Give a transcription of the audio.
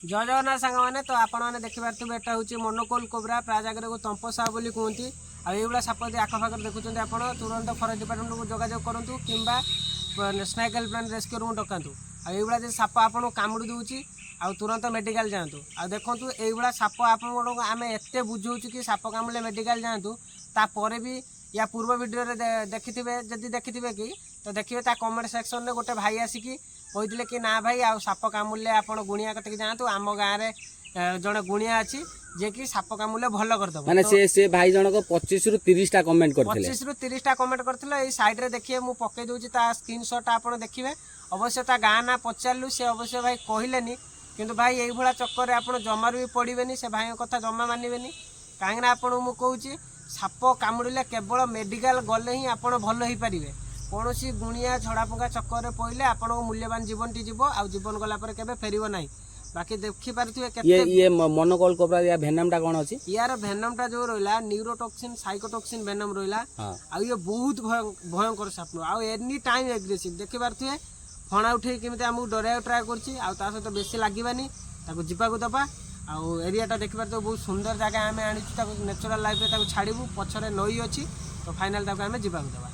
जय जगन्नाथ सांग मैंने तो आपने देखिपे एटा हूँ मोनोकोल कोब्रा प्राय जगह को तंपसा बोली कहती आईभा साप यदि आखपाख देखुं आप तुरंत फरेस्ट डिपार्टमेंट को जोगाजोग करूँ कि नेशनल हेल्पलाइन रेस्क्यू रूम डकातु आईभा जो साप आपको कामुड़ी दूसरी आ तुरंत मेडिकल जातु आ देखूँ यही साप आम एत बुझाऊँ कि साप कामुड़े मेडिकल जातु तापर भी या पूर्व वीडियो देखि जदि देखि कि तो देखिए कमेंट सेक्शन में गोटे भाई आसिकी कहते कि ना भाई आ साप कामुड़े आप गुणिया कतक जातु आम गाँव में जड़े गुणिया अच्छी जे कि साप कामुड़े भल करदे माने से भाई जनक 25 रु 30 टा कमेंट करथिले 25 रु 30 टा कमेंट करथिले ए साइड रे देखिए मु पके दोची ता स्क्रीनशॉट आपण देखिबे अवश्य ता गाँ ना पचारलु से अवश्य भाई कहलेनी किंतु भाई एई भला चक्कर रे आपण जमार भी पड़िबेनी से भाई कथा जमा मानिबेनी काहे ना आपण मु कहूची साप कामुड़िले केवल मेडिकल गले ही आपण भल होई परिबे कौन सी गुणिया छड़ाफुंगा चक्कर रे पड़े आपण मूल्यवान जीवन टी जीव आ जीवन गला पर केबे फेरिबो नाही बाकी देखि पारथुए केते ये मोनोकोल कोब्रा या भेनम टा कोन अछि यार भेनम टा जो रहला न्यूरोटॉक्सिन साइकोटॉक्सिन भेनम रहला आ ये बहुत भयंकर साप आ एनी टाइम एग्रेसिव देखि पारथुए फणा उठे केमिते हमहु डराय ट्राई करछि आ ता सहित बेसी लागिबानी ताको जिबाकू दबा आ एरिया टा देखि पारथुए बहुत सुंदर जगह आमे आनिछु ताको नेचुरल लाइफ रे ताको छाड़िबू पछरे नई अछि तो फाइनल ताको आमे जिबाकू दबा।